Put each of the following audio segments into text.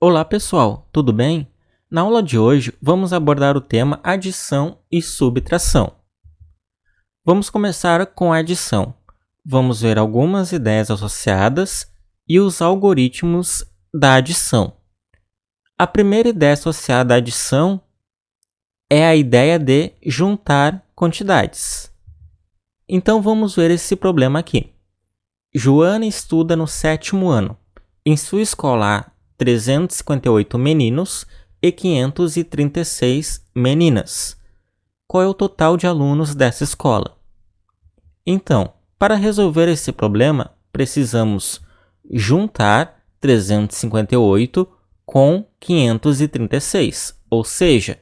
Olá pessoal, tudo bem? Na aula de hoje vamos abordar o tema adição e subtração. Vamos começar com a adição. Vamos ver algumas ideias associadas e os algoritmos da adição. A primeira ideia associada à adição é a ideia de juntar quantidades. Então vamos ver esse problema aqui. Joana estuda no 7º ano. Em sua escola há 358 meninos e 536 meninas. Qual é o total de alunos dessa escola? Então, para resolver esse problema, precisamos juntar 358 com 536, ou seja,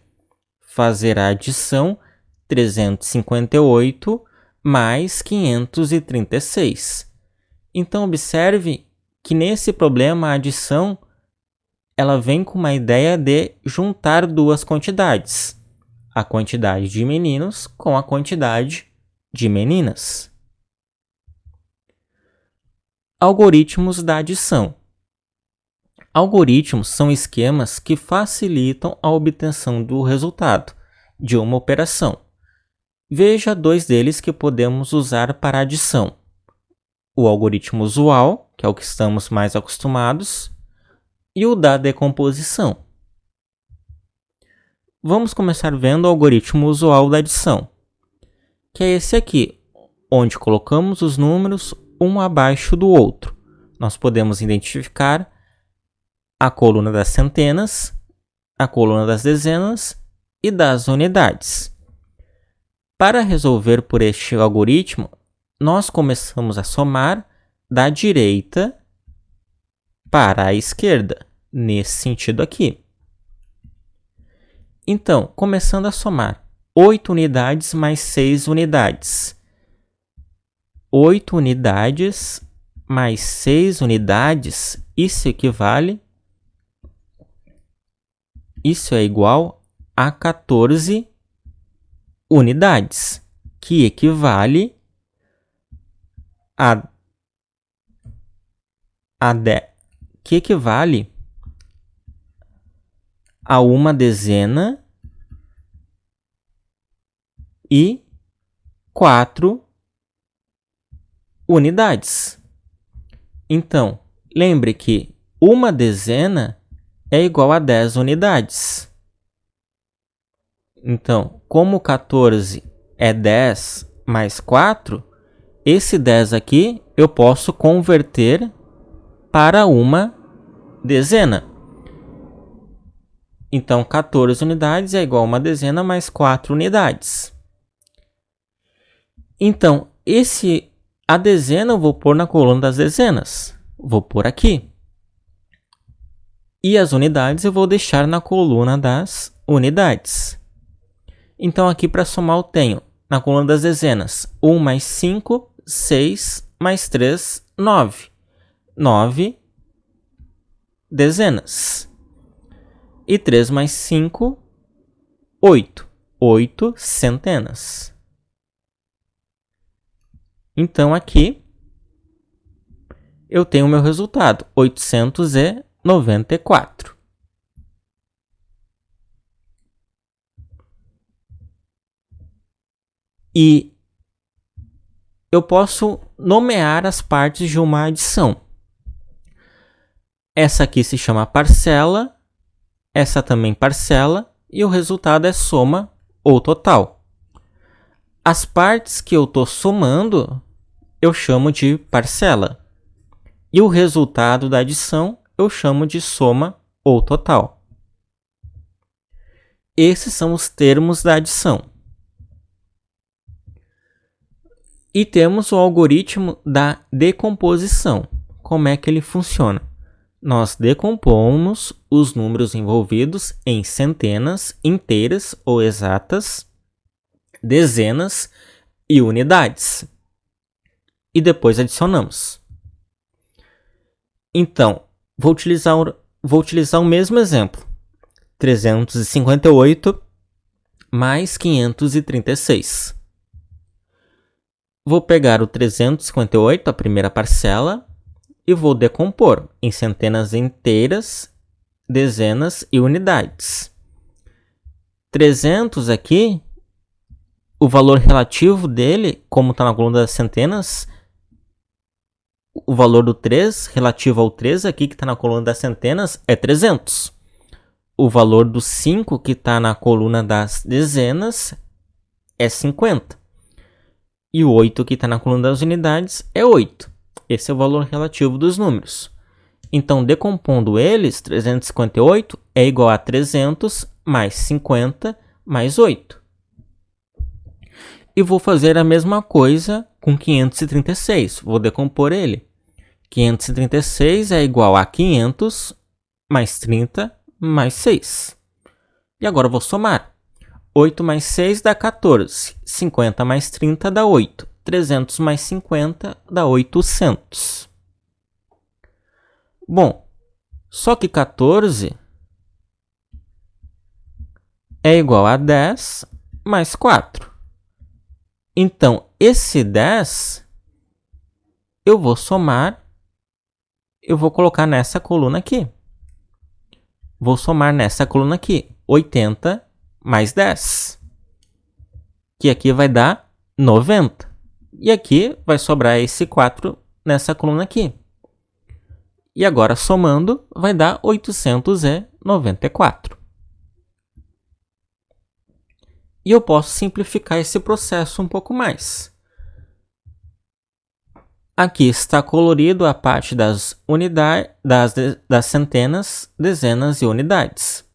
fazer a adição 358 mais 536. Então, observe que nesse problema a adição ela vem com uma ideia de juntar duas quantidades, a quantidade de meninos com a quantidade de meninas. Algoritmos da adição. Algoritmos são esquemas que facilitam a obtenção do resultado de uma operação. Veja dois deles que podemos usar para adição. O algoritmo usual, que é o que estamos mais acostumados, e o da decomposição. Vamos começar vendo o algoritmo usual da adição, que é esse aqui, onde colocamos os números um abaixo do outro. Nós podemos identificar a coluna das centenas, a coluna das dezenas e das unidades. Para resolver por este algoritmo, nós começamos a somar da direita para a esquerda, nesse sentido aqui. Então, começando a somar 8 unidades mais 6 unidades. 8 unidades mais 6 unidades, isso é igual a 14 unidades, que equivale a uma dezena e 4 unidades. Então, lembre que uma dezena é igual a 10 unidades. Então, como 14 é 10 mais 4, esse 10 aqui eu posso converter para uma dezena. Então, 14 unidades é igual a uma dezena mais 4 unidades. Então, a dezena eu vou pôr na coluna das dezenas. Vou pôr aqui. E as unidades eu vou deixar na coluna das unidades. Então, aqui para somar eu tenho, na coluna das dezenas, 1 mais 5, 6, mais 3, 9. 9 dezenas. E 3 mais 5, 8. 8 centenas. Então, aqui, eu tenho o meu resultado, 894. E eu posso nomear as partes de uma adição. Essa aqui se chama parcela, essa também parcela, e o resultado é soma ou total. As partes que eu estou somando, eu chamo de parcela. E o resultado da adição, eu chamo de soma ou total. Esses são os termos da adição. E temos o algoritmo da decomposição. Como é que ele funciona? Nós decompomos os números envolvidos em centenas, inteiras ou exatas, dezenas e unidades. E depois adicionamos. Então, vou utilizar o mesmo exemplo. 358 mais 536. Vou pegar o 358, a primeira parcela, e vou decompor em centenas inteiras dezenas e unidades. 300 aqui, o valor relativo dele, como está na coluna das centenas, o valor do 3 relativo ao 3 aqui que está na coluna das centenas é 300. O valor do 5 que está na coluna das dezenas é 50. E o 8 que está na coluna das unidades é 8. Esse é o valor relativo dos números. Então, decompondo eles, 358 é igual a 300 mais 50 mais 8. E vou fazer a mesma coisa com 536. Vou decompor ele. 536 é igual a 500 mais 30 mais 6. E agora eu vou somar. 8 mais 6 dá 14. 50 mais 30 dá 8. 300 mais 50 dá 800. Bom, só que 14 é igual a 10 mais 4. Então, esse 10 eu vou somar, eu vou colocar nessa coluna aqui. Vou somar nessa coluna aqui, 80 mais 10, que aqui vai dar 90. E aqui vai sobrar esse 4 nessa coluna aqui. E agora, somando, vai dar 894. E eu posso simplificar esse processo um pouco mais. Aqui está colorido a parte das unidades, das centenas, dezenas e unidades.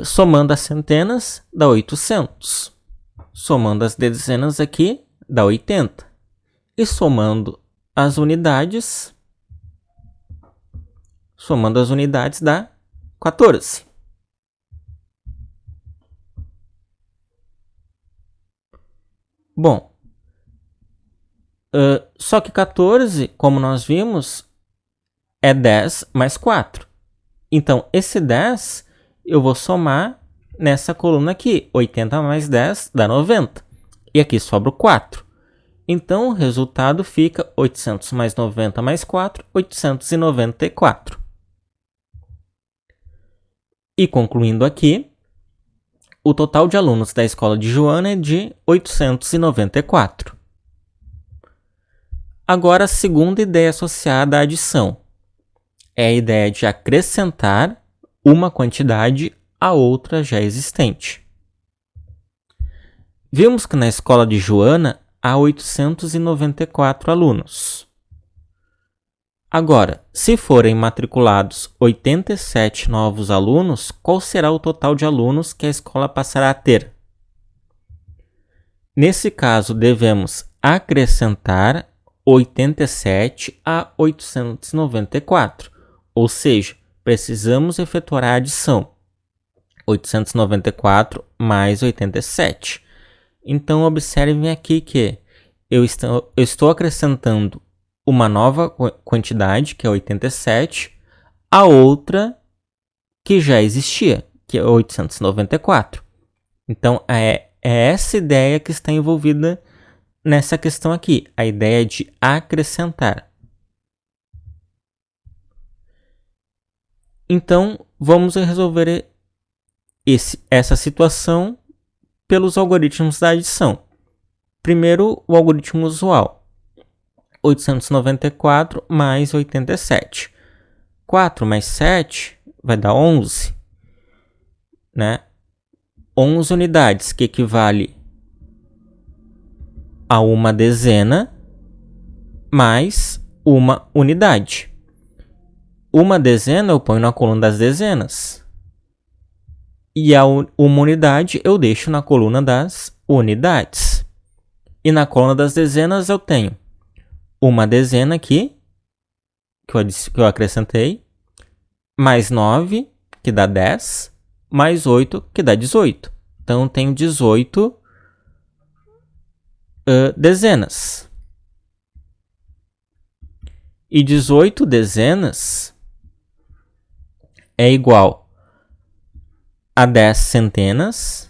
Somando as centenas, dá 800. Somando as dezenas aqui, dá 80. E somando as unidades, dá 14. Bom, só que 14, como nós vimos, é 10 mais 4. Então, esse 10 eu vou somar nessa coluna aqui. 80 mais 10 dá 90. E aqui sobra o 4. Então, o resultado fica 800 mais 90 mais 4, 894. E concluindo aqui, o total de alunos da escola de Joana é de 894. Agora, a segunda ideia associada à adição é a ideia de acrescentar uma quantidade a outra já existente. Vimos que na escola de Joana há 894 alunos. Agora, se forem matriculados 87 novos alunos, qual será o total de alunos que a escola passará a ter? Nesse caso, devemos acrescentar 87 a 894, ou seja, precisamos efetuar a adição. 894 mais 87. Então, observem aqui que eu estou acrescentando uma nova quantidade, que é 87, a outra que já existia, que é 894. Então, é essa ideia que está envolvida nessa questão aqui, a ideia de acrescentar. Então, vamos resolver essa situação pelos algoritmos da adição. Primeiro, o algoritmo usual. 894 mais 87. 4 mais 7 vai dar 11. Né? 11 unidades, que equivale a uma dezena mais uma unidade. Uma dezena eu ponho na coluna das dezenas. E uma unidade eu deixo na coluna das unidades. E na coluna das dezenas eu tenho uma dezena aqui, que eu acrescentei, mais 9, que dá 10, mais 8, que dá 18. Então, eu tenho 18 dezenas. E 18 dezenas é igual a 10 centenas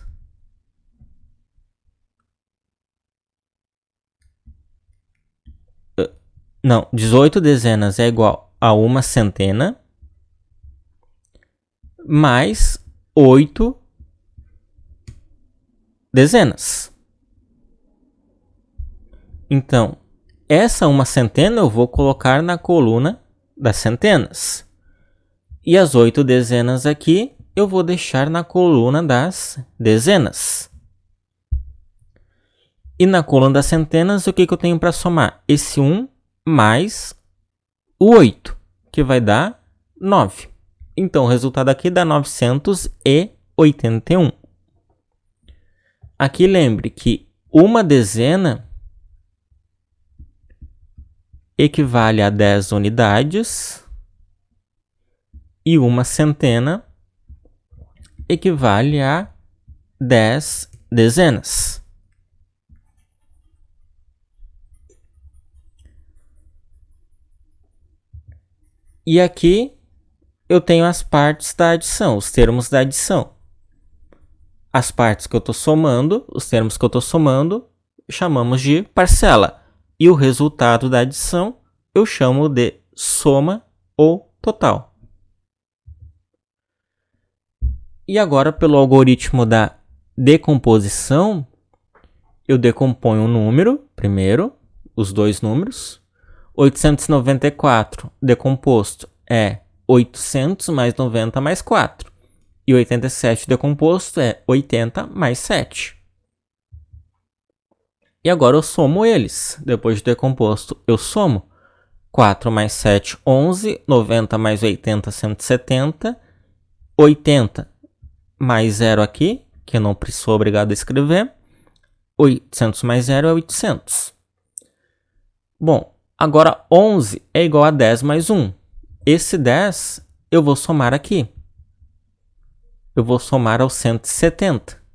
Não, 18 dezenas é igual a uma centena mais 8 dezenas. Então, essa uma centena eu vou colocar na coluna das centenas. E as 8 dezenas aqui eu vou deixar na coluna das dezenas. E na coluna das centenas, o que eu tenho para somar? Esse 1 mais o 8, que vai dar 9. Então, o resultado aqui dá 981. Aqui lembre que uma dezena equivale a 10 unidades e uma centena equivale a 10 dezenas. E aqui eu tenho as partes da adição, os termos da adição. As partes que eu estou somando, os termos que eu estou somando, chamamos de parcela. E o resultado da adição eu chamo de soma ou total. E agora, pelo algoritmo da decomposição, eu decomponho um número, primeiro, os dois números. 894 decomposto é 800 mais 90 mais 4. E 87 decomposto é 80 mais 7. E agora eu somo eles. Depois de decomposto, eu somo 4 mais 7, 11. 90 mais 80, 170. 80 mais 0 aqui, que eu não sou obrigado a escrever. 800 mais 0 é 800. Bom, agora 11 é igual a 10 mais 1. Esse 10 eu vou somar aqui. Eu vou somar ao 170.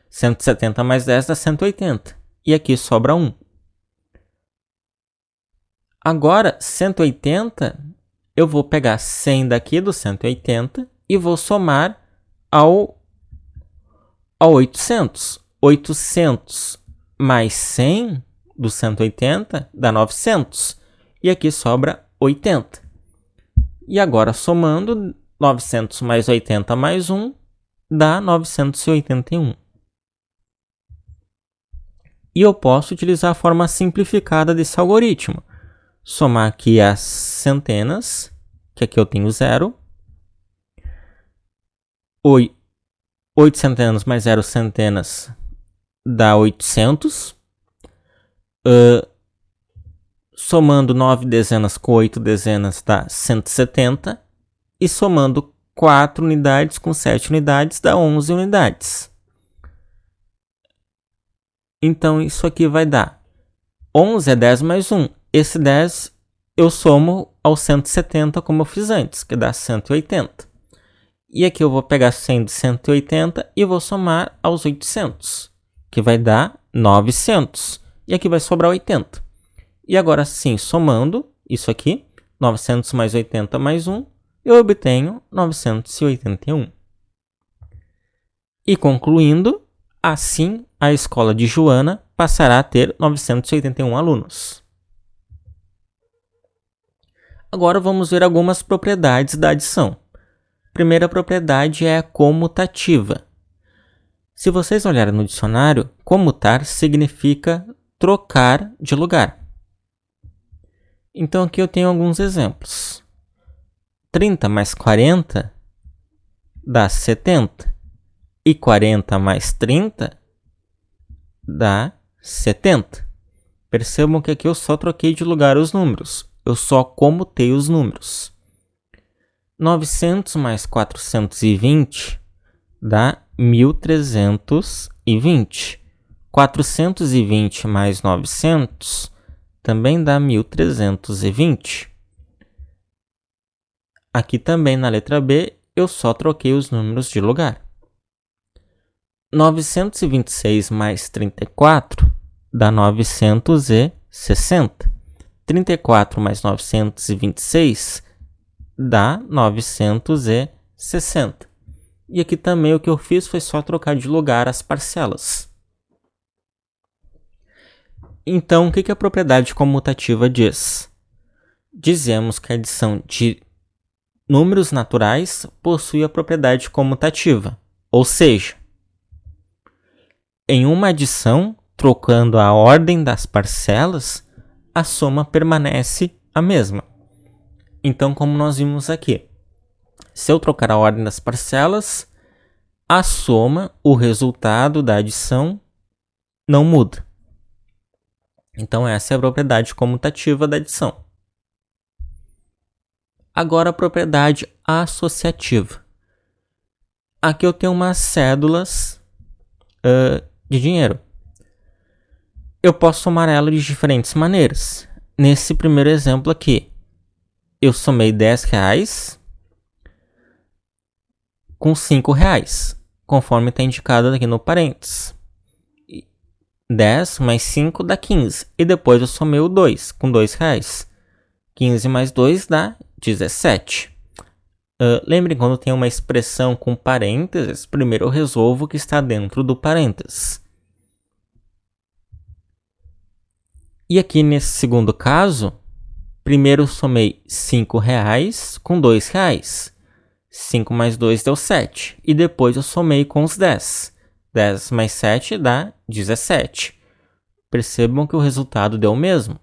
170 mais 10 dá 180. E aqui sobra 1. Agora, 180, eu vou pegar 100 daqui do 180 e vou somar ao 800. 800 mais 100 do 180 dá 900. E aqui sobra 80. E agora, somando, 900 mais 80 mais 1 dá 981. E eu posso utilizar a forma simplificada desse algoritmo. Somar aqui as centenas, que aqui eu tenho 0. 8 centenas mais 0 centenas dá 800. Somando 9 dezenas com 8 dezenas dá 170. E somando 4 unidades com 7 unidades dá 11 unidades. Então, isso aqui vai dar 11 é 10 mais 1. Esse 10 eu somo ao 170 como eu fiz antes, que dá 180. E aqui eu vou pegar 100 de 180 e vou somar aos 800, que vai dar 900. E aqui vai sobrar 80. E agora sim, somando isso aqui, 900 mais 80 mais 1, eu obtenho 981. E concluindo, assim a escola de Joana passará a ter 981 alunos. Agora vamos ver algumas propriedades da adição. A primeira propriedade é a comutativa. Se vocês olharem no dicionário, comutar significa trocar de lugar. Então aqui eu tenho alguns exemplos. 30 mais 40 dá 70. E 40 mais 30 dá 70. Percebam que aqui eu só troquei de lugar os números. Eu só comutei os números. 900 mais 420 dá 1320. 420 mais 900 também dá 1320. Aqui também na letra B eu só troquei os números de lugar. 926 mais 34 dá 960. 34 mais 926 dá 960. E aqui também o que eu fiz foi só trocar de lugar as parcelas. Então, o que a propriedade comutativa diz? dizemos que a adição de números naturais possui a propriedade comutativa, ou seja, em uma adição, trocando a ordem das parcelas, a soma permanece a mesma. Então, como nós vimos aqui, se eu trocar a ordem das parcelas, a soma, o resultado da adição, não muda. Então, essa é a propriedade comutativa da adição. Agora, a propriedade associativa. Aqui eu tenho umas cédulas de dinheiro. Eu posso somar ela de diferentes maneiras. Nesse primeiro exemplo aqui, eu somei R$10 com R$5, conforme está indicado aqui no parênteses. 10 mais 5 dá 15. E depois eu somei o 2 com R$2. 15 mais 2 dá 17. Lembrem, quando tem uma expressão com parênteses, primeiro eu resolvo o que está dentro do parênteses. E aqui nesse segundo caso, primeiro eu somei R$5 com R$2. 5 mais 2 deu 7. E depois eu somei com os 10. 10 mais 7 dá 17. Percebam que o resultado deu o mesmo,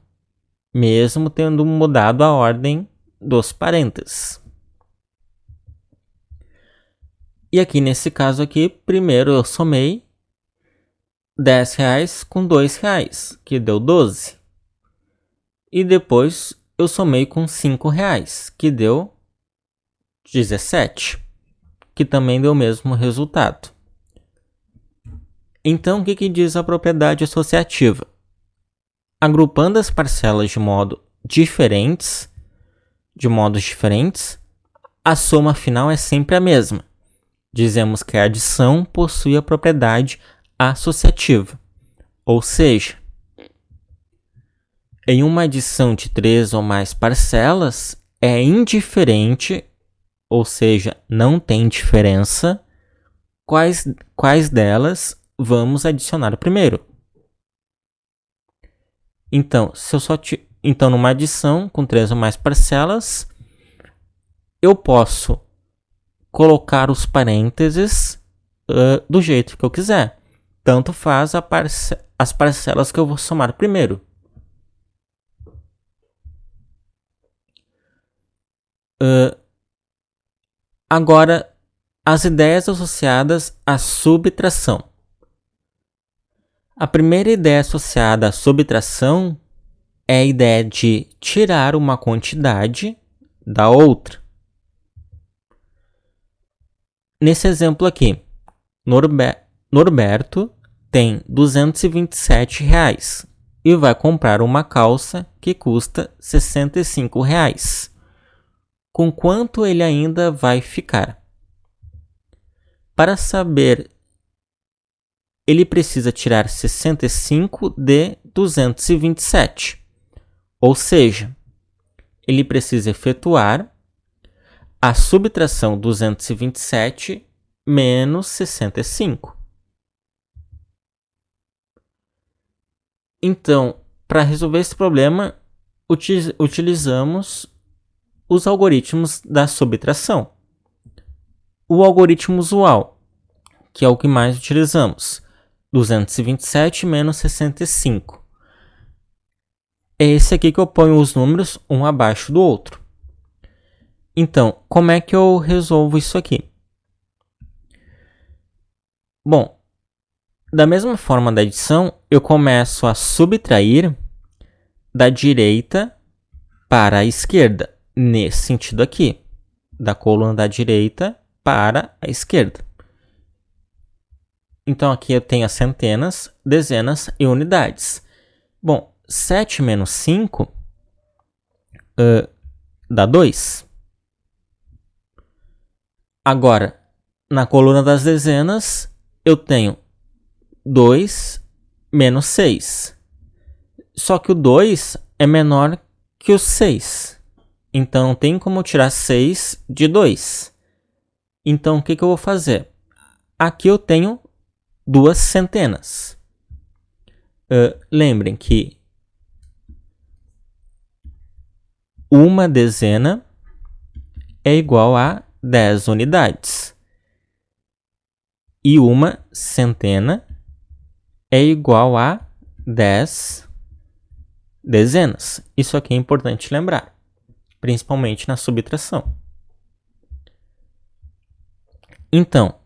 mesmo tendo mudado a ordem dos parênteses. E aqui nesse caso aqui, primeiro eu somei R$10 com R$2, que deu 12. E depois eu somei com R$5, que deu 17, que também deu o mesmo resultado. Então, o que diz a propriedade associativa? Agrupando as parcelas de modos diferentes, a soma final é sempre a mesma. Dizemos que a adição possui a propriedade associativa, ou seja, em uma adição de 3 ou mais parcelas, é indiferente, ou seja, não tem diferença, quais delas vamos adicionar primeiro. Então, numa adição com 3 ou mais parcelas, eu posso colocar os parênteses do jeito que eu quiser. Tanto faz as parcelas que eu vou somar primeiro. Agora, as ideias associadas à subtração. A primeira ideia associada à subtração é a ideia de tirar uma quantidade da outra. Nesse exemplo aqui, Norberto tem R$227 e vai comprar uma calça que custa R$65. Com quanto ele ainda vai ficar? Para saber, ele precisa tirar 65 de 227. Ou seja, ele precisa efetuar a subtração 227 menos 65. Então, para resolver esse problema, utilizamos os algoritmos da subtração. O algoritmo usual, que é o que mais utilizamos, 227 menos 65. É esse aqui que eu ponho os números um abaixo do outro. Então, como é que eu resolvo isso aqui? Bom, da mesma forma da adição, eu começo a subtrair da direita para a esquerda, nesse sentido aqui, da coluna da direita para a esquerda. Então, aqui eu tenho as centenas, dezenas e unidades. Bom, 7 menos 5 dá 2. Agora, na coluna das dezenas, eu tenho 2 menos 6. Só que o 2 é menor que o 6. Então, não tem como tirar 6 de 2. Então, o que eu vou fazer? Aqui eu tenho 2 centenas. Lembrem que uma dezena é igual a 10 unidades. E uma centena é igual a 10 dezenas. Isso aqui é importante lembrar, principalmente na subtração. Então,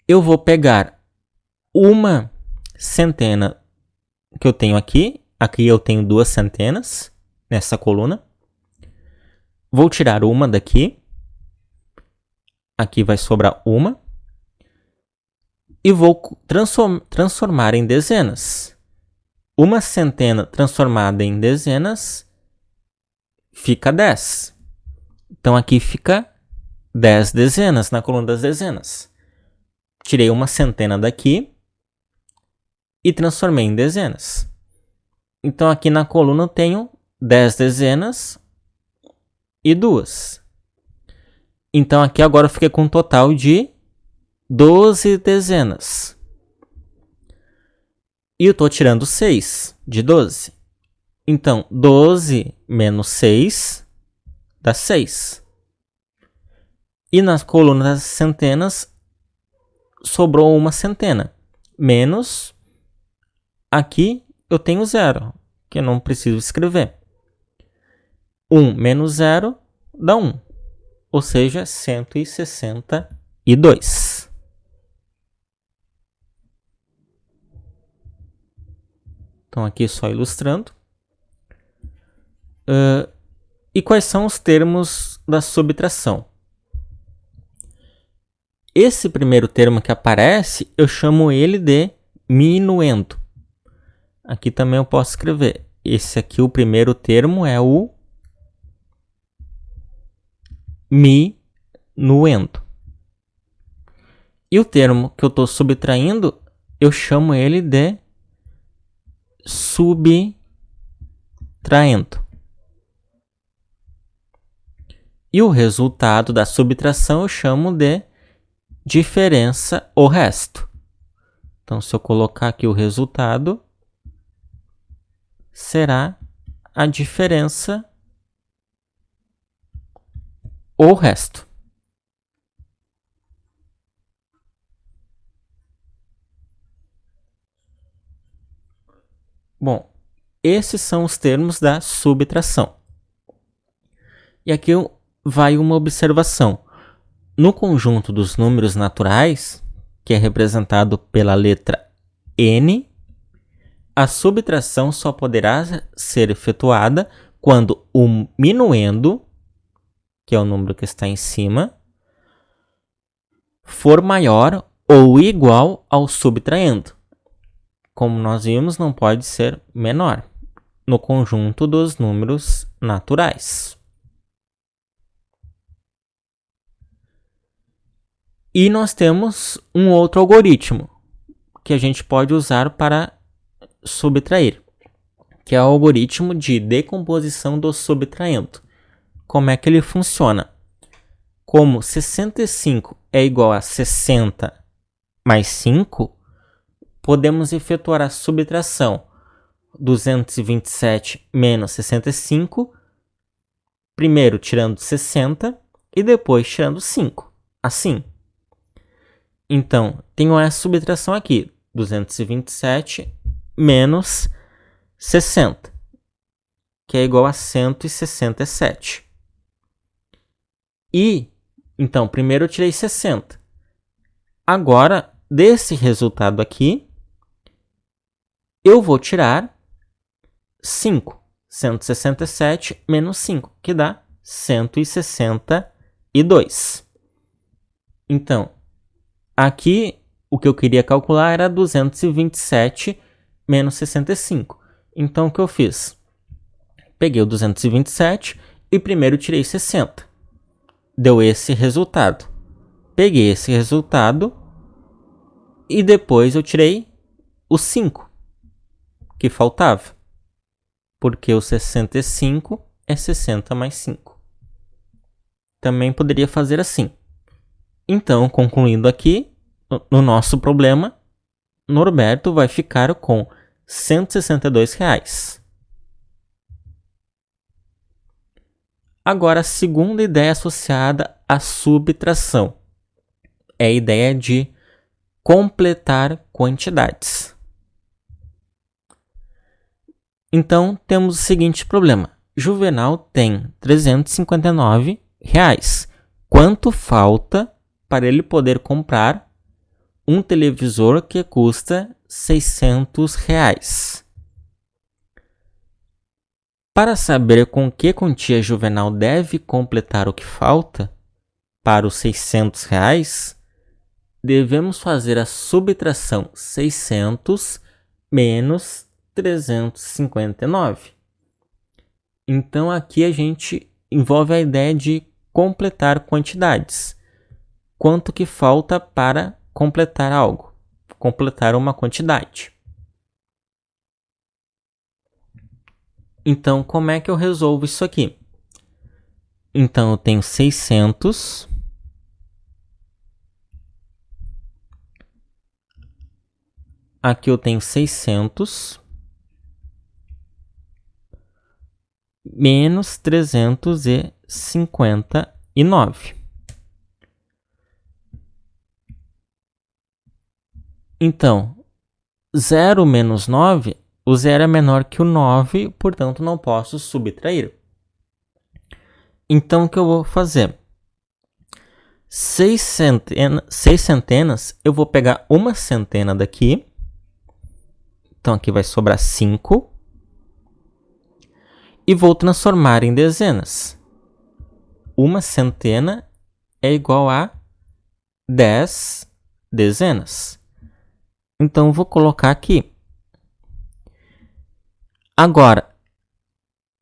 eu vou pegar uma centena que eu tenho aqui. Aqui eu tenho 2 centenas nessa coluna. Vou tirar uma daqui. Aqui vai sobrar uma. E vou transformar em dezenas. Uma centena transformada em dezenas fica 10. Então aqui fica 10 dezenas na coluna das dezenas. Tirei uma centena daqui e transformei em dezenas. Então aqui na coluna eu tenho 10 dezenas e 2. Então aqui agora eu fiquei com um total de 12 dezenas. E eu estou tirando 6 de 12. Então 12 menos 6 dá 6. E nas colunas das centenas sobrou uma centena. Menos, aqui eu tenho 0, que eu não preciso escrever. 1 menos 0 dá 1, ou seja, 162. Então aqui só ilustrando. E quais são os termos da subtração? Esse primeiro termo que aparece, eu chamo ele de minuendo. Aqui também eu posso escrever. Esse aqui, o primeiro termo, é o minuendo. E o termo que eu estou subtraindo, eu chamo ele de subtraindo. E o resultado da subtração eu chamo de diferença ou resto. Então, se eu colocar aqui o resultado, será a diferença ou resto. Bom, esses são os termos da subtração. E aqui vai uma observação. No conjunto dos números naturais, que é representado pela letra N, a subtração só poderá ser efetuada quando o minuendo, que é o número que está em cima, for maior ou igual ao subtraendo. Como nós vimos, não pode ser menor no conjunto dos números naturais. E nós temos um outro algoritmo que a gente pode usar para subtrair, que é o algoritmo de decomposição do subtraendo. Como é que ele funciona? Como 65 é igual a 60 mais 5, podemos efetuar a subtração 227 menos 65, primeiro tirando 60 e depois tirando 5, assim. Então, tenho essa subtração aqui, 227 menos 60, que é igual a 167. E, então, primeiro eu tirei 60. Agora, desse resultado aqui, eu vou tirar 5. 167 menos 5, que dá 162. Então, aqui, o que eu queria calcular era 227 menos 65. Então, o que eu fiz? Peguei o 227 e primeiro tirei 60. Deu esse resultado. Peguei esse resultado e depois eu tirei o 5 que faltava. Porque o 65 é 60 mais 5. Também poderia fazer assim. Então, concluindo aqui, no nosso problema, Norberto vai ficar com R$ 162. Agora, a segunda ideia associada à subtração é a ideia de completar quantidades. Então, temos o seguinte problema. Juvenal tem R$ 359. Quanto falta para ele poder comprar um televisor que custa R$ 600? Para saber com que quantia Juvenal deve completar o que falta para os R$ 600, devemos fazer a subtração 600 menos 359. Então, aqui a gente envolve a ideia de completar quantidades. Quanto que falta para completar algo? Completar uma quantidade. Então, como é que eu resolvo isso aqui? Então, eu tenho 600 aqui eu tenho 600 menos 359. Então, 0 menos 9, o 0 é menor que o 9, portanto não posso subtrair. Então, o que eu vou fazer? 6 centenas, eu vou pegar uma centena daqui. Então, aqui vai sobrar 5. E vou transformar em dezenas. Uma centena é igual a 10 dezenas. Então, vou colocar aqui. Agora,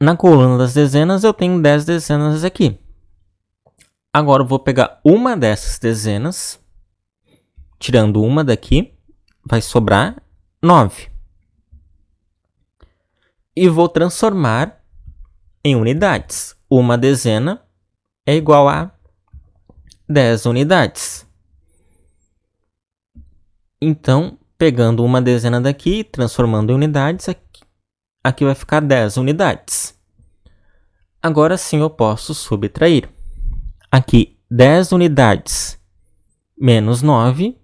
na coluna das dezenas, eu tenho 10 dezenas aqui. Agora, eu vou pegar uma dessas dezenas, tirando uma daqui, vai sobrar 9. E vou transformar em unidades. Uma dezena é igual a 10 unidades. Então, pegando uma dezena daqui, transformando em unidades, aqui vai ficar 10 unidades. Agora sim eu posso subtrair. Aqui, 10 unidades menos 9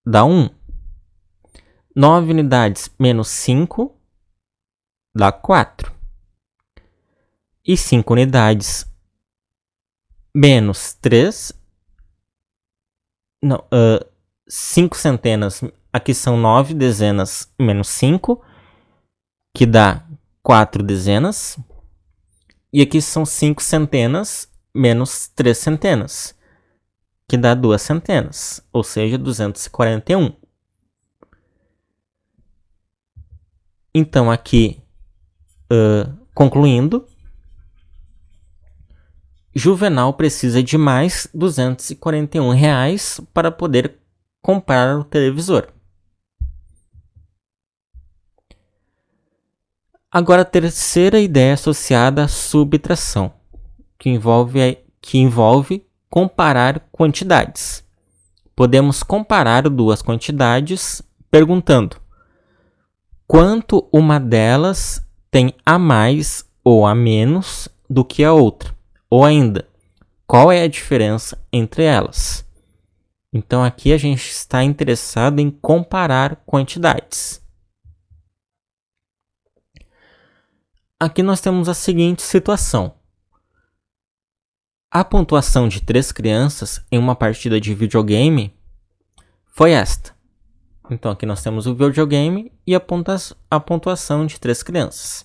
dá 1. 9 unidades menos 5 dá 4. E 5 unidades menos 3... Não, 5 centenas, aqui são 9 dezenas menos 5, que dá 4 dezenas. E aqui são 5 centenas menos 3 centenas, que dá 2 centenas, ou seja, 241. Então, aqui, concluindo, Juvenal precisa de mais R$ 241 para poder comprar o televisor. Agora, a terceira ideia associada à subtração, que envolve comparar quantidades. Podemos comparar duas quantidades perguntando quanto uma delas tem a mais ou a menos do que a outra. Ou ainda, qual é a diferença entre elas? Então, aqui a gente está interessado em comparar quantidades. Aqui nós temos a seguinte situação. A pontuação de 3 crianças em uma partida de videogame foi esta. Então, aqui nós temos o videogame e a pontuação de 3 crianças.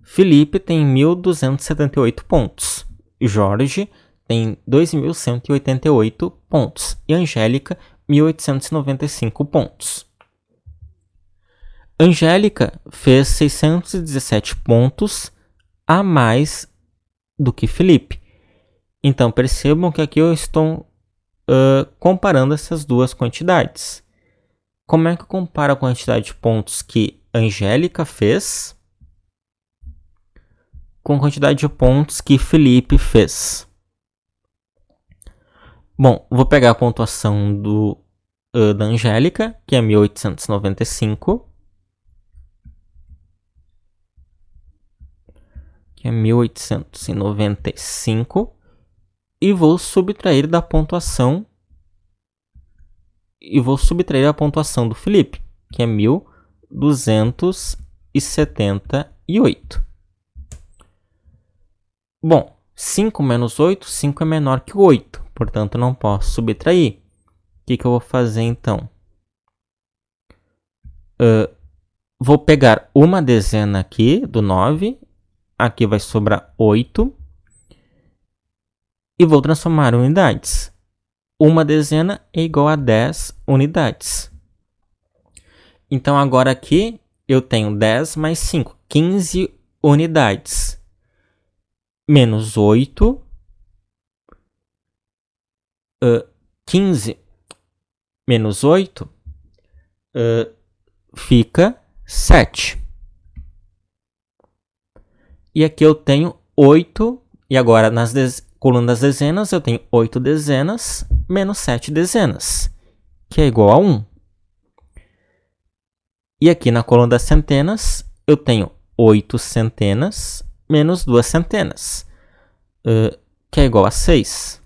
Felipe tem 1.278 pontos. Jorge tem 2.188 pontos. E Angélica, 1.895 pontos. Angélica fez 617 pontos a mais do que Felipe. Então, percebam que aqui eu estou comparando essas duas quantidades. Como é que eu comparo a quantidade de pontos que Angélica fez com a quantidade de pontos que Felipe fez? Bom, vou pegar a pontuação da Angélica, que é 1.895. que é 1895, e vou subtrair da pontuação do Felipe, que é 1278. Bom, 5 menos 8, 5 é menor que 8, portanto não posso subtrair. O que eu vou fazer então? Vou pegar uma dezena aqui do 9, aqui vai sobrar 8, e vou transformar em unidades. Uma dezena é igual a 10 unidades. Então agora aqui eu tenho 10 mais 5, 15 unidades. Menos 8, 15 menos 8 fica 7. E aqui eu tenho 8, e agora nas coluna das dezenas eu tenho 8 dezenas menos 7 dezenas, que é igual a 1. E aqui na coluna das centenas eu tenho 8 centenas menos 2 centenas, que é igual a 6.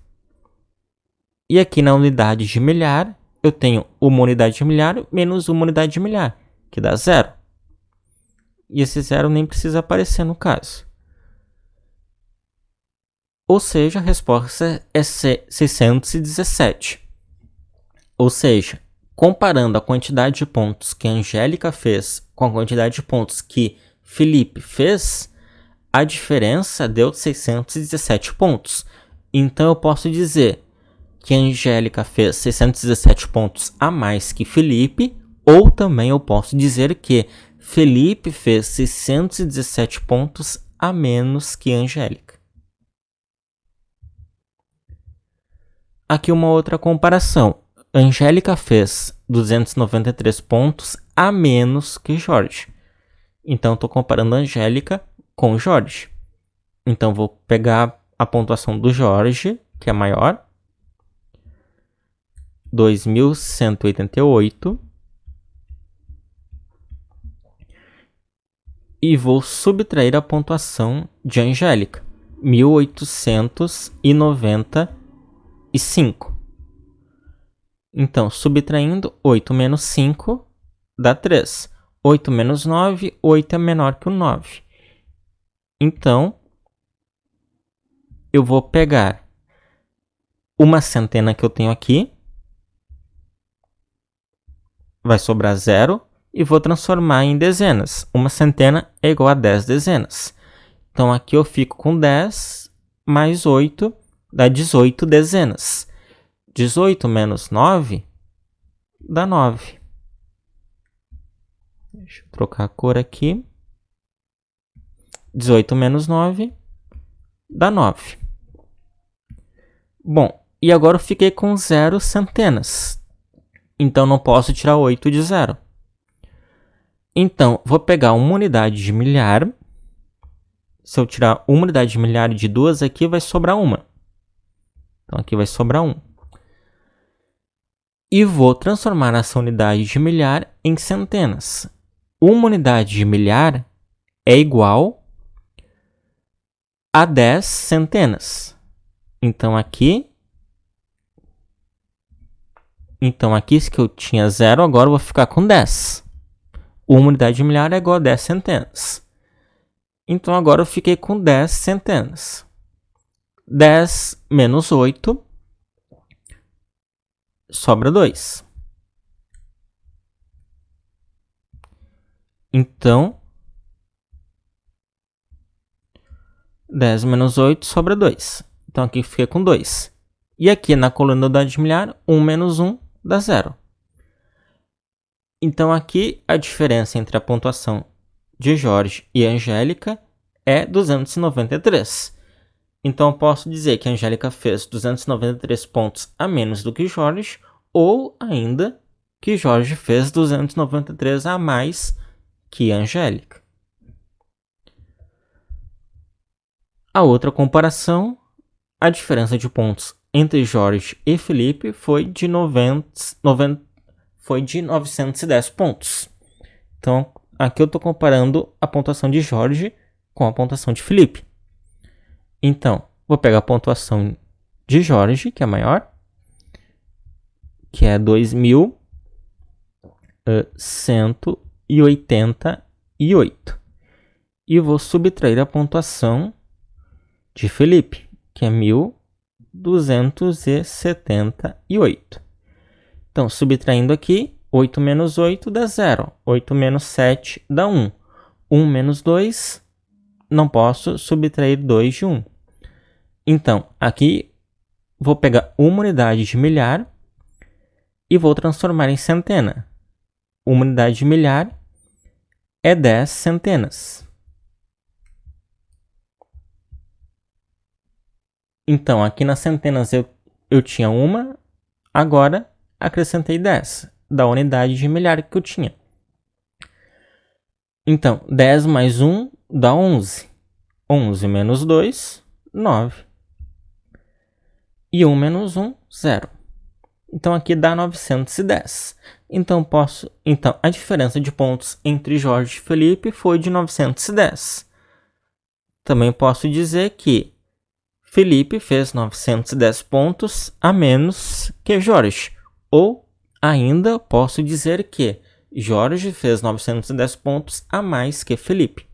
E aqui na unidade de milhar eu tenho uma unidade de milhar menos uma unidade de milhar, que dá 0. E esse 0 nem precisa aparecer no caso. Ou seja, a resposta é 617. Ou seja, comparando a quantidade de pontos que a Angélica fez com a quantidade de pontos que Felipe fez, a diferença deu 617 pontos. Então eu posso dizer que a Angélica fez 617 pontos a mais que Felipe, ou também eu posso dizer que Felipe fez 617 pontos a menos que a Angélica. Aqui uma outra comparação. Angélica fez 293 pontos a menos que Jorge. Então, estou comparando a Angélica com Jorge. Então, vou pegar a pontuação do Jorge, que é maior, 2188, e vou subtrair a pontuação de Angélica, 1895. Então, subtraindo, 8 menos 5 dá 3. 8 menos 9, 8 é menor que o 9. Então, eu vou pegar uma centena que eu tenho aqui, vai sobrar 0, e vou transformar em dezenas. Uma centena é igual a 10 dezenas. Então, aqui eu fico com 10 mais 8, dá 18 dezenas. 18 menos 9 dá 9. Deixa eu trocar a cor aqui. 18 menos 9 dá 9. Bom, e agora eu fiquei com 0 centenas. Então, não posso tirar 8 de 0. Então, vou pegar uma unidade de milhar. Se eu tirar uma unidade de milhar de 2 aqui, vai sobrar uma. Então, aqui vai sobrar 1. E vou transformar essa unidade de milhar em centenas. Uma unidade de milhar é igual a 10 centenas. Então, aqui, se eu tinha 0, agora eu vou ficar com 10. Uma unidade de milhar é igual a 10 centenas. Então, agora eu fiquei com 10 centenas. 10 menos 8 sobra 2. Então, 10 menos 8 sobra 2. Então, aqui fiquei com 2. E aqui na coluna da unidade de milhar, 1 menos 1 dá 0. Então, aqui a diferença entre a pontuação de Jorge e Angélica é 293. Então, eu posso dizer que a Angélica fez 293 pontos a menos do que Jorge, ou ainda que Jorge fez 293 a mais que a Angélica. A outra comparação, a diferença de pontos entre Jorge e Felipe foi de 910 pontos. Então, aqui eu estou comparando a pontuação de Jorge com a pontuação de Felipe. Então, vou pegar a pontuação de Jorge, que é maior, que é 2.188. E vou subtrair a pontuação de Felipe, que é 1.278. Então, subtraindo aqui, 8 menos 8 dá 0. 8 menos 7 dá 1. 1 menos 2, não posso subtrair 2 de 1. Então, aqui, vou pegar uma unidade de milhar e vou transformar em centena. Uma unidade de milhar é 10 centenas. Então, aqui nas centenas eu tinha uma, agora acrescentei 10 da unidade de milhar que eu tinha. Então, 10 mais 1 dá 11. 11 menos 2, 9. E 1 menos 1, 0. Então, aqui dá 910. Então, a diferença de pontos entre Jorge e Felipe foi de 910. Também posso dizer que Felipe fez 910 pontos a menos que Jorge. Ou ainda posso dizer que Jorge fez 910 pontos a mais que Felipe.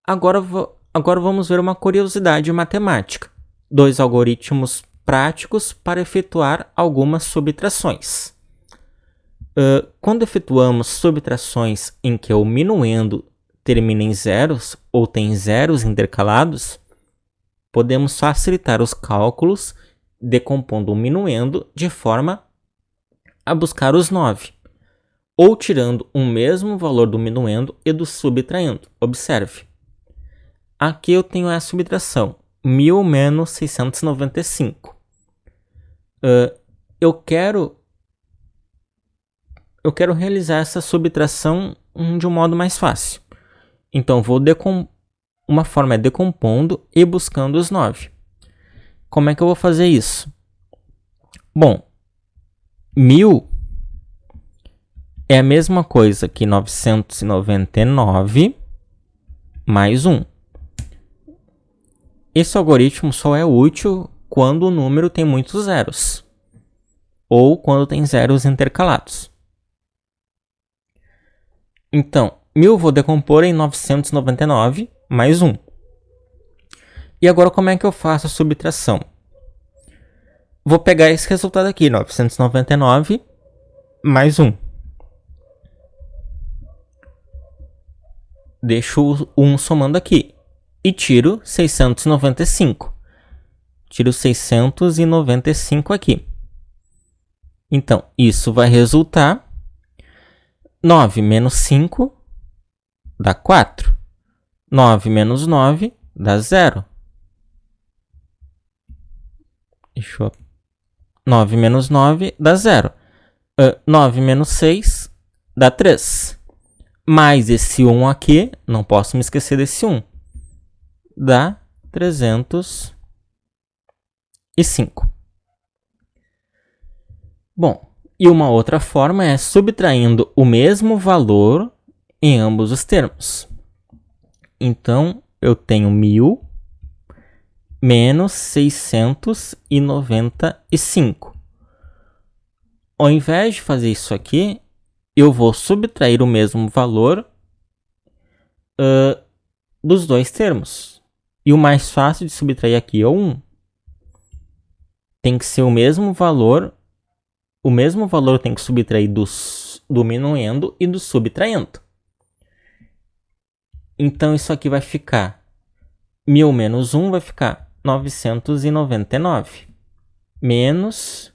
Agora vamos ver uma curiosidade matemática. 2 algoritmos práticos para efetuar algumas subtrações. Quando efetuamos subtrações em que o minuendo termina em zeros ou tem zeros intercalados, podemos facilitar os cálculos decompondo o minuendo de forma a buscar os 9, ou tirando o mesmo valor do minuendo e do subtraindo. Observe. Aqui eu tenho a subtração, 1.000 menos 695. Eu quero realizar essa subtração de um modo mais fácil. Então, uma forma é decompondo e buscando os 9. Como é que eu vou fazer isso? Bom, 1.000 é a mesma coisa que 999 mais 1. Esse algoritmo só é útil quando o número tem muitos zeros, ou quando tem zeros intercalados. Então, 1.000 vou decompor em 999 mais 1. E agora como é que eu faço a subtração? Vou pegar esse resultado aqui, 999 mais 1. Deixo o 1 somando aqui. E tiro 695. Tiro 695 aqui. Então, isso vai resultar 9 menos 5 dá 4. 9 menos 9 dá 0. 9 menos 9 dá 0. 9 menos 6 dá 3. Mais esse 1 aqui, não posso me esquecer desse 1. Dá 305. Bom, e uma outra forma é subtraindo o mesmo valor em ambos os termos. Então, eu tenho 1.000 menos 695. Ao invés de fazer isso aqui, eu vou subtrair o mesmo valor dos dois termos. E o mais fácil de subtrair aqui é o 1. Tem que ser o mesmo valor. O mesmo valor tem que subtrair do minuendo e do subtraindo. Então, isso aqui vai ficar 1.000 menos 1 vai ficar 999. Menos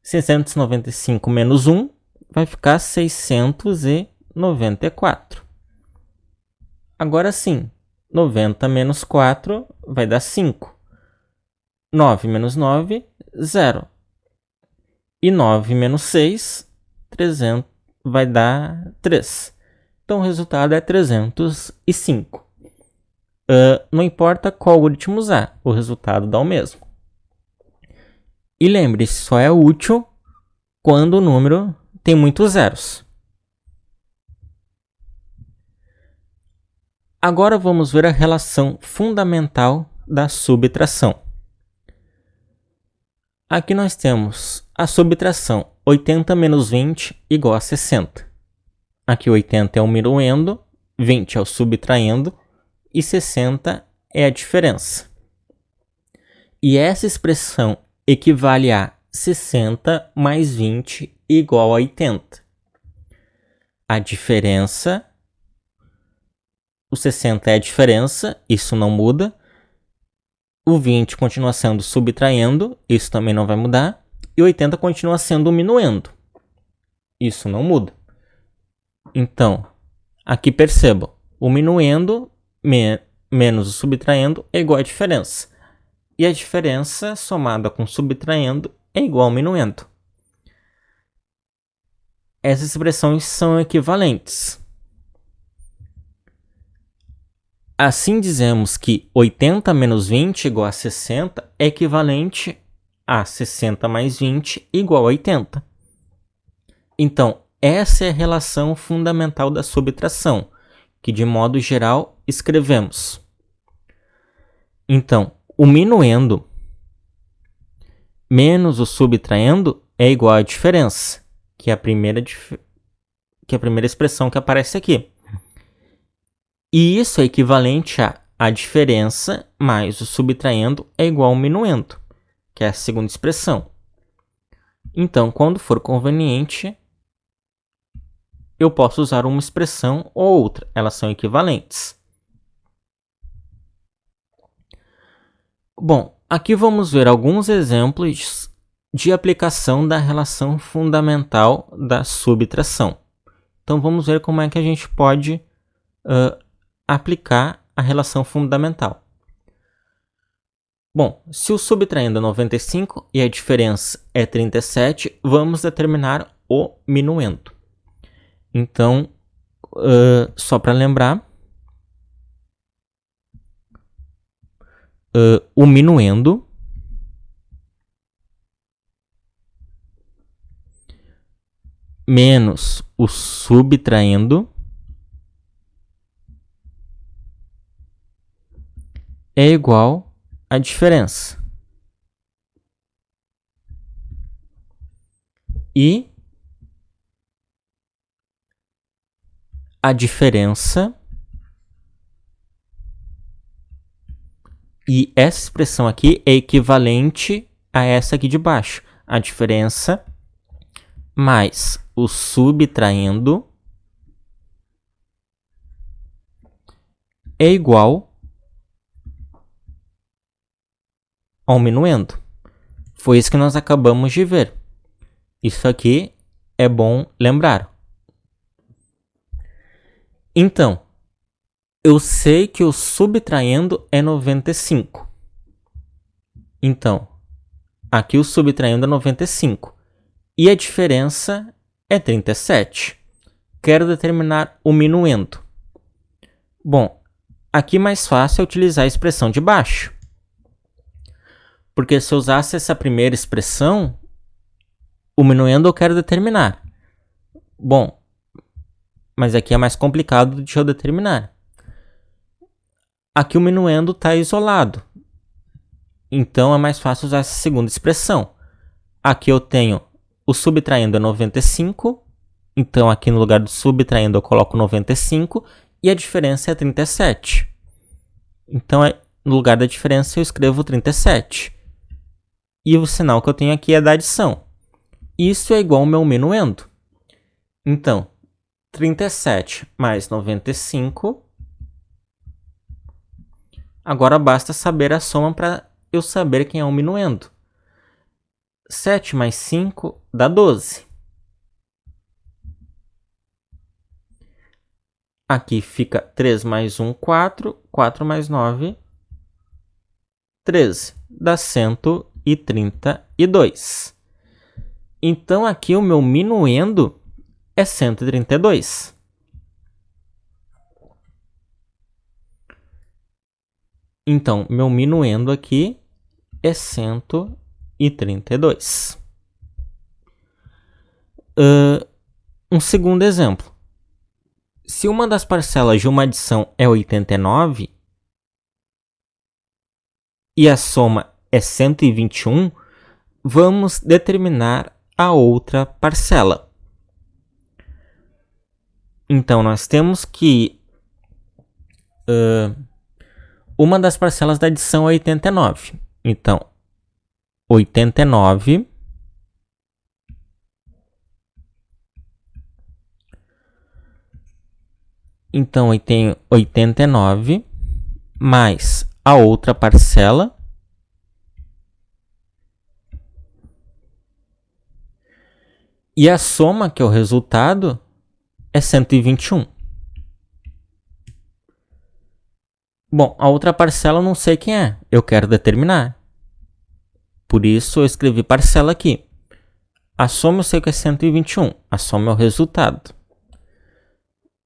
695 menos 1 vai ficar 694. Agora sim, 90 menos 4 vai dar 5. 9 menos 9, 0. E 9 menos 6, 300, vai dar 3. Então, o resultado é 305. Não importa qual algoritmo usar, o resultado dá o mesmo. E lembre-se, só é útil quando o número tem muitos zeros. Agora vamos ver a relação fundamental da subtração. Aqui nós temos a subtração 80 menos 20 igual a 60. Aqui 80 é o minuendo, 20 é o subtraindo e 60 é a diferença. E essa expressão equivale a 60 mais 20 igual a 80. A diferença, o 60 é a diferença, isso não muda. O 20 continua sendo subtraindo, isso também não vai mudar. E 80 continua sendo o minuendo, isso não muda. Então, aqui percebam, o minuendo menos o subtraindo é igual à diferença. E a diferença somada com subtraindo é igual ao minuendo. Essas expressões são equivalentes. Assim dizemos que 80 menos 20 igual a 60 é equivalente a 60 mais 20 igual a 80. Então, essa é a relação fundamental da subtração, que de modo geral escrevemos. Então, o minuendo menos o subtraindo é igual à diferença, que é a primeira expressão que aparece aqui. E isso é equivalente a diferença mais o subtraindo é igual ao minuendo, que é a segunda expressão. Então, quando for conveniente, eu posso usar uma expressão ou outra, elas são equivalentes. Bom, aqui vamos ver alguns exemplos de aplicação da relação fundamental da subtração. Então, vamos ver como é que a gente pode aplicar a relação fundamental. Bom, se o subtraindo é 95 e a diferença é 37, vamos determinar o minuendo. Então, só para lembrar, o minuendo menos o subtraindo é igual à diferença. E a diferença e essa expressão aqui é equivalente a essa aqui de baixo. A diferença mais o subtraindo é igual ao minuendo. Foi isso que nós acabamos de ver. Isso aqui é bom lembrar. Então, eu sei que o subtraindo é 95. Então, aqui o subtraindo é 95. E a diferença é 37. Quero determinar o minuendo. Bom, aqui mais fácil é utilizar a expressão de baixo. Porque se eu usasse essa primeira expressão, o minuendo eu quero determinar. Bom, mas aqui é mais complicado de eu determinar. Aqui o minuendo está isolado. Então é mais fácil usar essa segunda expressão. Aqui eu tenho o subtraindo é 95. Então aqui no lugar do subtraindo eu coloco 95. E a diferença é 37. Então no lugar da diferença eu escrevo 37. E o sinal que eu tenho aqui é da adição. Isso é igual ao meu minuendo. Então, 37 mais 95. Agora basta saber a soma para eu saber quem é o minuendo. 7 mais 5 dá 12. Aqui fica 3 mais 1, 4. 4 mais 9, 13. Dá 132. Então aqui o meu minuendo é 132. Então, meu minuendo aqui é 132. Um segundo exemplo. Se uma das parcelas de uma adição é 89 e a soma é 121, vamos determinar a outra parcela. Então, nós temos que uma das parcelas da adição é 89. Então, 89 Então, eu tenho 89 mais a outra parcela. E a soma, que é o resultado, é 121. Bom, a outra parcela eu não sei quem é. Eu quero determinar. Por isso, eu escrevi parcela aqui. A soma eu sei que é 121. A soma é o resultado.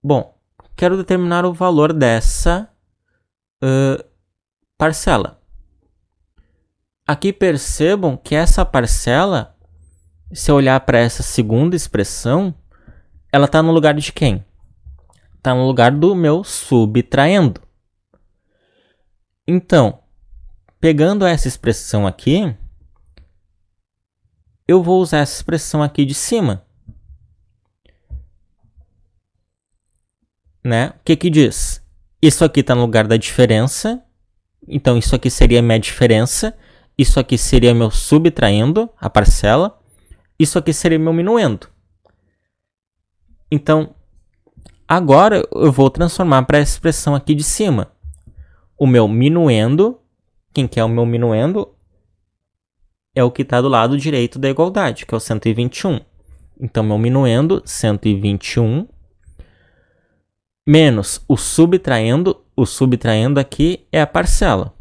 Bom, quero determinar o valor dessa parcela. Aqui percebam que essa parcela, se eu olhar para essa segunda expressão, ela está no lugar de quem? Está no lugar do meu subtraindo. Então, pegando essa expressão aqui, eu vou usar essa expressão aqui de cima. Né? O que que diz? Isso aqui está no lugar da diferença. Então, isso aqui seria minha diferença. Isso aqui seria meu subtraindo, a parcela. Isso aqui seria meu minuendo. Então, agora eu vou transformar para essa expressão aqui de cima. O meu minuendo, quem que é o meu minuendo? É o que está do lado direito da igualdade, que é o 121. Então, meu minuendo, 121, menos o subtraindo aqui é a parcela.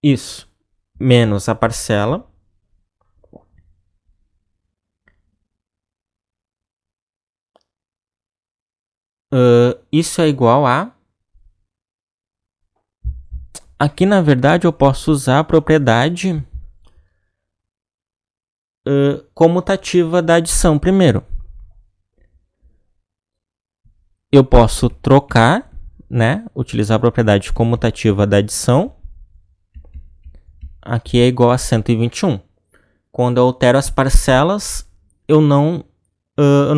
Isso, menos a parcela. Isso é igual a... Aqui, na verdade, eu posso usar a propriedade comutativa da adição primeiro. Eu posso trocar, né? Utilizar a propriedade comutativa da adição. Aqui é igual a 121. Quando eu altero as parcelas, eu não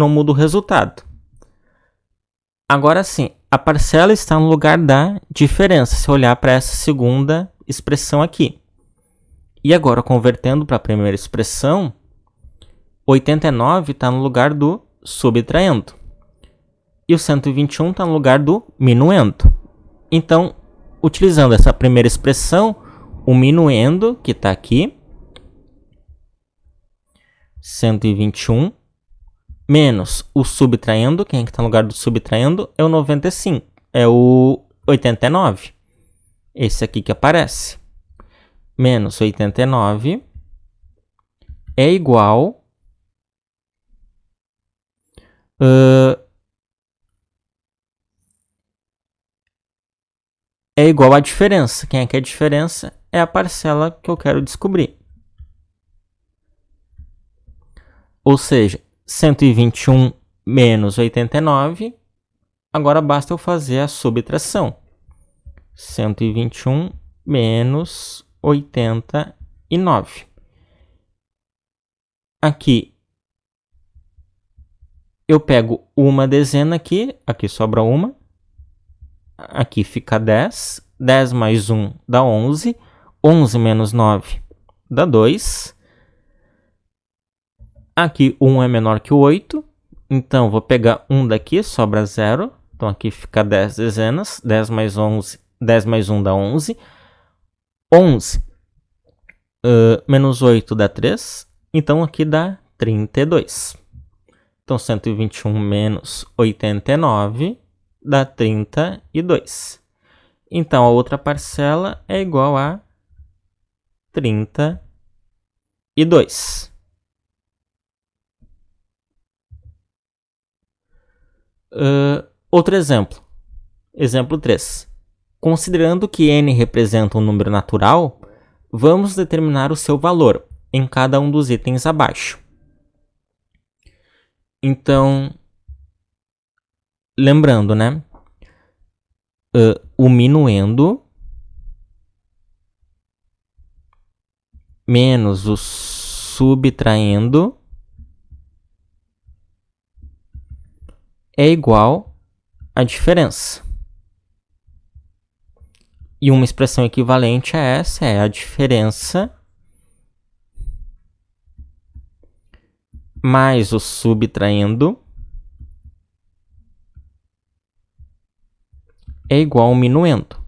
mudo o resultado. Agora sim, a parcela está no lugar da diferença, se eu olhar para essa segunda expressão aqui. E agora, convertendo para a primeira expressão, 89 está no lugar do subtraindo. E o 121 está no lugar do minuendo. Então, utilizando essa primeira expressão, o minuendo, que está aqui, 121, menos o subtraindo, quem é que está no lugar do subtraindo? É o 95, é o 89. Esse aqui que aparece. Menos 89 é igual a diferença. Quem é que é a diferença? É a parcela que eu quero descobrir. Ou seja, 121 menos 89, agora basta eu fazer a subtração. 121 menos 89. Aqui eu pego uma dezena aqui sobra uma. Aqui fica 10. 10 mais 1 dá 11. 11 menos 9 dá 2. Aqui 1 é menor que o 8. Então, vou pegar 1 daqui, sobra 0. Então, aqui fica 10 dezenas. 10 mais 11, 10 mais 1 dá 11. 11 menos 8 dá 3. Então, aqui dá 32. Então, 121 menos 89 dá 32. Então, a outra parcela é igual a 32. Outro exemplo. Exemplo 3. Considerando que n representa um número natural, vamos determinar o seu valor em cada um dos itens abaixo. Então, lembrando, né? O minuendo menos o subtraindo é igual à diferença. E uma expressão equivalente a essa é a diferença mais o subtraindo é igual ao minuendo.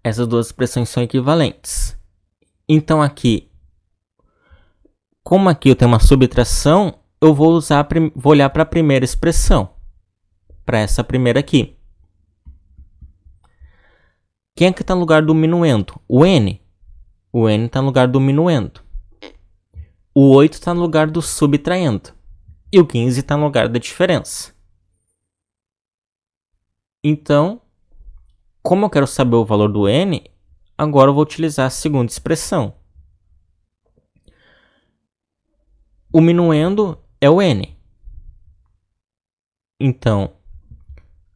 Essas duas expressões são equivalentes. Então aqui, como aqui eu tenho uma subtração, eu vou olhar para a primeira expressão, para essa primeira aqui. Quem é que está no lugar do minuendo? O n. O n está no lugar do minuendo. O 8 está no lugar do subtraindo. E o 15 está no lugar da diferença. Então, como eu quero saber o valor do n, agora eu vou utilizar a segunda expressão. O minuendo é o n. Então,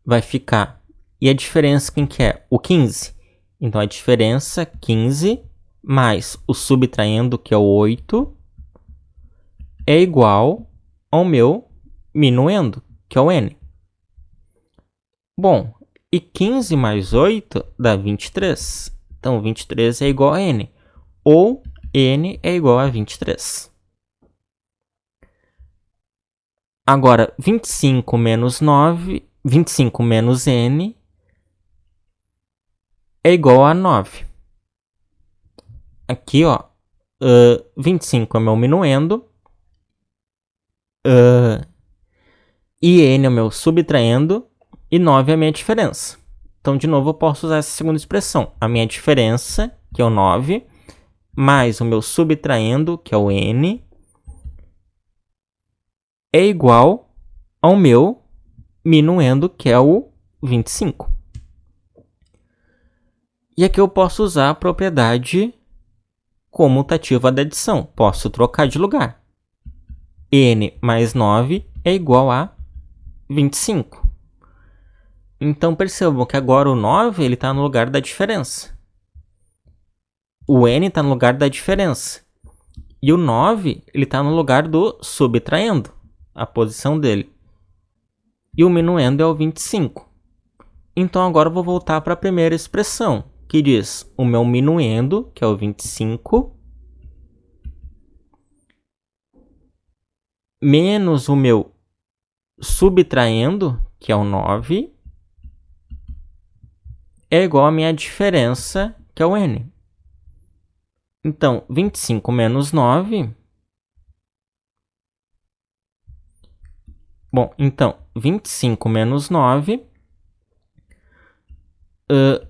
vai ficar... E a diferença quem que é? O 15. Então, a diferença 15 mais o subtraindo, que é o 8, é igual ao meu minuendo, que é o n. Bom, e 15 mais 8 dá 23. Então, 23 é igual a n. Ou n é igual a 23. Agora, 25 menos 9, 25 menos n é igual a 9. Aqui, ó, 25 é meu minuendo, e n é o meu subtraindo, e 9 é a minha diferença. Então, de novo, eu posso usar essa segunda expressão. A minha diferença, que é o 9, mais o meu subtraindo, que é o n, é igual ao meu minuendo, que é o 25. E aqui eu posso usar a propriedade comutativa da adição. Posso trocar de lugar. N mais 9 é igual a 25. Então, percebam que agora o 9 está no lugar da diferença. O n está no lugar da diferença. E o 9 está no lugar do subtraindo, a posição dele. E o minuendo é o 25. Então, agora eu vou voltar para a primeira expressão, que diz o meu minuendo, que é o 25, menos o meu subtraindo, que é o 9, é igual à minha diferença, que é o n. Então, 25 menos 9... Bom, então, 25 menos 9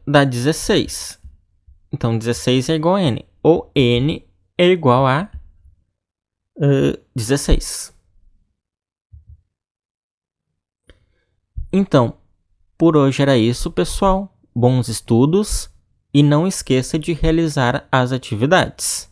dá 16. Então, 16 é igual a n. Ou n é igual a 16. Então, por hoje era isso, pessoal. Bons estudos e não esqueça de realizar as atividades.